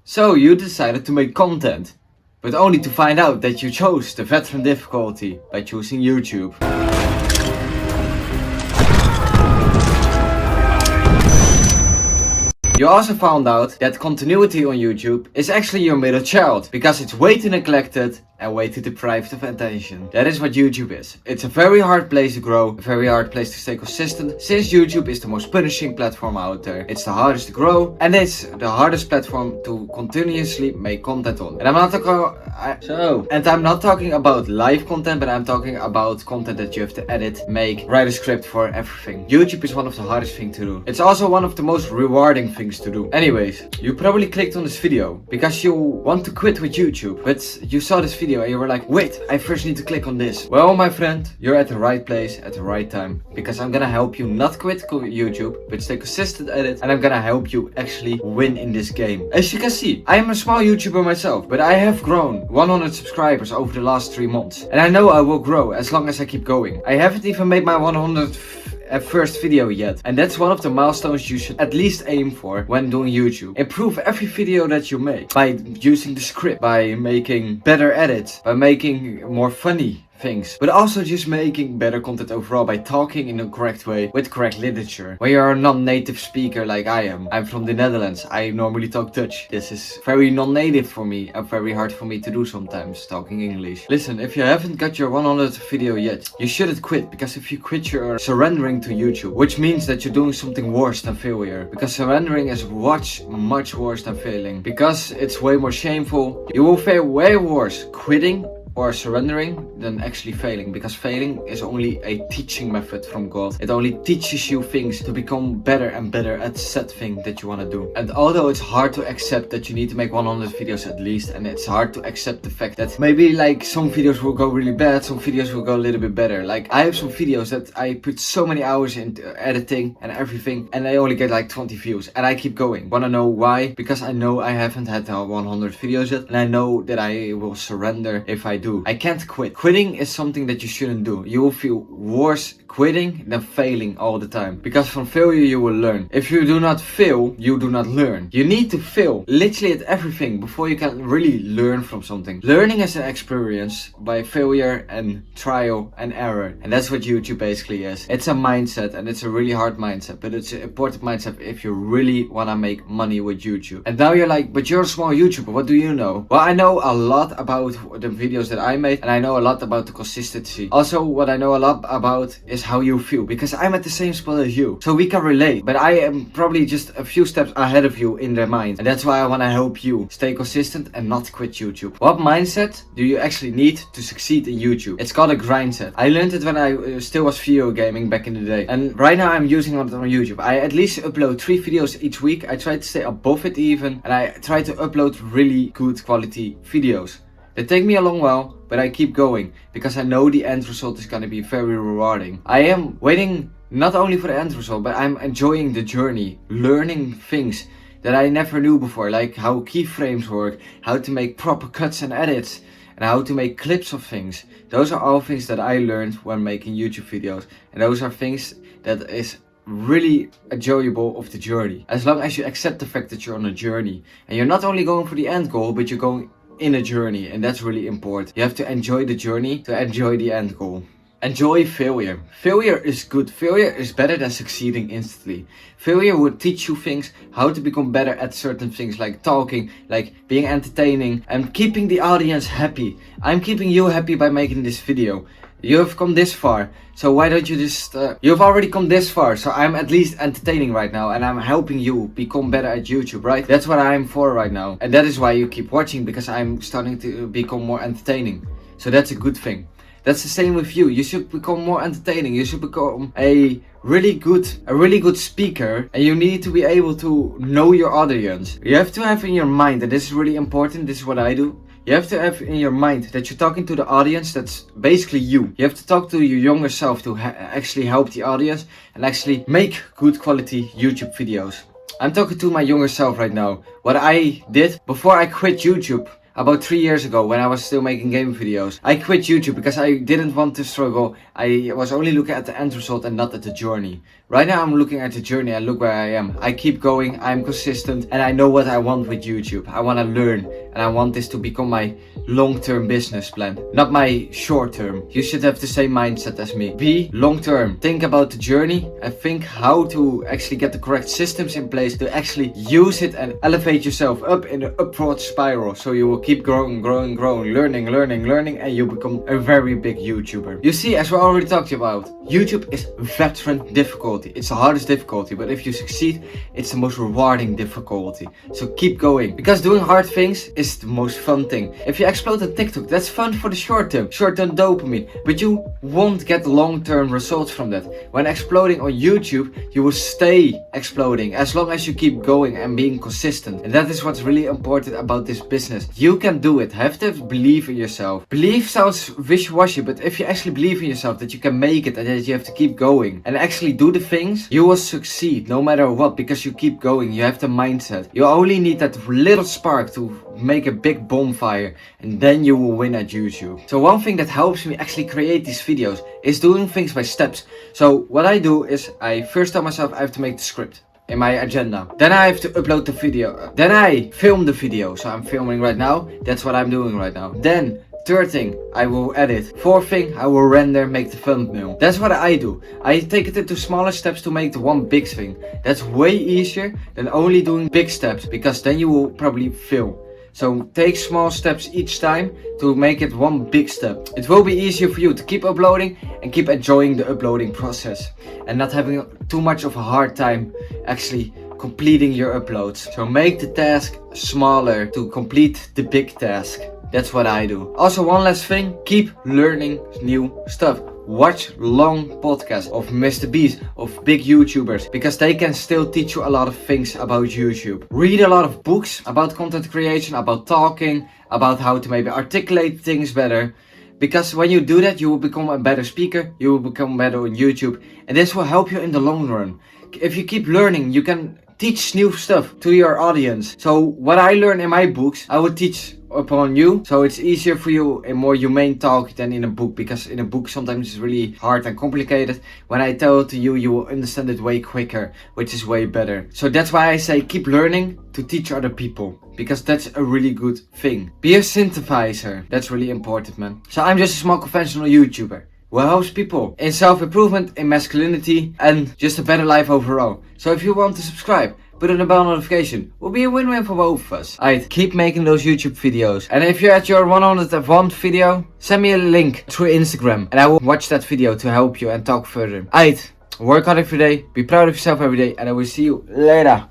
So you decided to make content, but only to find out that you chose the veteran difficulty by choosing YouTube. You also found out that continuity on YouTube is actually your middle child, because it's way too neglected and way too deprived of attention. That is what YouTube is. It's a very hard place to grow, a very hard place to stay consistent, since YouTube is the most punishing platform out there. It's the hardest to grow, and it's the hardest platform to continuously make content on. And I'm not talking about live content, but I'm talking about content that you have to edit, make, write a script for, everything. YouTube is one of the hardest things to do. It's also one of the most rewarding things to do. Anyways, you probably clicked on this video because you want to quit with YouTube, but you saw this video and you were like, wait, I first need to click on this. Well, my friend, you're at the right place at the right time, because I'm gonna help you not quit YouTube, but stay consistent at it, and I'm gonna help you actually win in this game. As you can see, I am a small YouTuber myself, but I have grown 100 subscribers over the last 3 months, and I know I will grow as long as I keep going. I haven't even made my 100 first video yet, and that's one of the milestones you should at least aim for when doing YouTube. Improve every video that you make by using the script, by making better edits, by making more funny things, but also just making better content overall by talking in a correct way with correct literature. When you're a non-native speaker like I am, I'm from the Netherlands, I normally talk Dutch. This is very non-native for me and very hard for me to do sometimes, talking English. Listen, if you haven't got your 100th video yet, you shouldn't quit, because if you quit, you're surrendering to YouTube, which means that you're doing something worse than failure, because surrendering is much worse than failing, because it's way more shameful. You will fail way worse quitting or surrendering than actually failing, because failing is only a teaching method from God. It only teaches you things to become better and better at said thing that you want to do. And although it's hard to accept that you need to make 100 videos at least, and it's hard to accept the fact that maybe like some videos will go really bad, some videos will go a little bit better. Like I have some videos that I put so many hours into editing and everything, and I only get like 20 views, and I keep going. Wanna know why? Because I know I haven't had 100 videos yet, and I know that I will surrender if I do. I can't quit. Quitting is something that you shouldn't do. You will feel worse quitting than failing all the time, because from failure you will learn. If you do not fail, you do not learn. You need to fail literally at everything before you can really learn from something. Learning is an experience by failure and trial and error, and that's what YouTube basically is. It's a mindset, and it's a really hard mindset, but it's an important mindset if you really want to make money with YouTube. And now you're like, but you're a small YouTuber, what do you know? Well, I know a lot about the videos that I made, and I know a lot about the consistency. Also, what I know a lot about is how you feel, because I'm at the same spot as you, so we can relate, but I am probably just a few steps ahead of you in their mind, and that's why I want to help you stay consistent and not quit YouTube. What mindset do you actually need to succeed in YouTube? It's called a grind set. I learned it when I still was video gaming back in the day, and right now I'm using it on YouTube. I at least upload 3 videos each week. I try to stay above it even, and I try to upload really good quality videos. They take me a long while, but I keep going, because I know the end result is gonna be very rewarding. I am waiting not only for the end result, but I'm enjoying the journey, learning things that I never knew before, like how keyframes work, how to make proper cuts and edits, and how to make clips of things. Those are all things that I learned when making YouTube videos, and those are things that is really enjoyable of the journey. As long as you accept the fact that you're on a journey, and you're not only going for the end goal, but you're going in a journey, and that's really important. You have to enjoy the journey to enjoy the end goal. Enjoy failure. Failure is good. Failure is better than succeeding instantly. Failure will teach you things, how to become better at certain things, like talking, like being entertaining, and keeping the audience happy. I'm keeping you happy by making this video. You have come this far, so why don't you just... You've already come this far, so I'm at least entertaining right now, and I'm helping you become better at YouTube, right? That's what I'm for right now, and that is why you keep watching, because I'm starting to become more entertaining. So that's a good thing. That's the same with you. You should become more entertaining. You should become a really good speaker, and you need to be able to know your audience. You have to have in your mind, and this is really important, this is what I do. You have to have in your mind that you're talking to the audience that's basically you. You have to talk to your younger self to actually help the audience and actually make good quality YouTube videos. I'm talking to my younger self right now. What I did before I quit YouTube about 3 years ago, when I was still making gaming videos. I quit YouTube because I didn't want to struggle. I was only looking at the end result and not at the journey. Right now I'm looking at the journey and look where I am. I keep going, I'm consistent, and I know what I want with YouTube. I want to learn, and I want this to become my long-term business plan, not my short-term. You should have the same mindset as me. Be long-term. Think about the journey and think how to actually get the correct systems in place to actually use it and elevate yourself up in an upward spiral. So you will keep growing, learning, and you become a very big YouTuber. You see, as we already talked about, YouTube is veteran difficulty. It's the hardest difficulty, but if you succeed, it's the most rewarding difficulty. So keep going, because doing hard things is the most fun thing. If you explode on TikTok, that's fun for the short-term dopamine, but you won't get long-term results from that. When exploding on YouTube, you will stay exploding as long as you keep going and being consistent. And that is what's really important about this business. You can do it. Have to believe in yourself. Believe sounds wishy-washy, but if you actually believe in yourself that you can make it and that you have to keep going and actually do the things, you will succeed no matter what, because you keep going. You have the mindset. You only need that little spark to make a big bonfire, and then you will win at YouTube. So one thing that helps me actually create these videos is doing things by steps. So what I do is I first tell myself I have to make the script in my agenda. Then I have to upload the video. Then I film the video. So I'm filming right now. That's what I'm doing right now. Then third thing, I will edit. Fourth thing, I will render, make the thumbnail. That's what I do. I take it into smaller steps to make the one big thing. That's way easier than only doing big steps, because then you will probably fail. So take small steps each time to make it one big step. It will be easier for you to keep uploading and keep enjoying the uploading process and not having too much of a hard time actually completing your uploads. So make the task smaller to complete the big task. That's what I do. Also, one last thing, keep learning new stuff. Watch long podcasts of Mr. Beast, of big YouTubers, because they can still teach you a lot of things about YouTube. Read a lot of books about content creation, about talking, about how to maybe articulate things better. Because when you do that, you will become a better speaker, you will become better on YouTube, and this will help you in the long run. If you keep learning, you can teach new stuff to your audience. So what I learn in my books, I will teach upon you, so it's easier for you in more humane talk than in a book, because in a book sometimes it's really hard and complicated. When I tell it to you, you will understand it way quicker, which is way better. So that's why I say keep learning to teach other people, because that's a really good thing. Be a synthesizer. That's really important, man. So I'm just a small conventional YouTuber who helps people in self-improvement, in masculinity, and just a better life overall. So if you want to subscribe, put on the bell notification. Will be a win-win for both of us. Alright, keep making those YouTube videos. And if you're at your 101st video, send me a link through Instagram, and I will watch that video to help you and talk further. Alright, work hard every day, be proud of yourself every day, and I will see you later.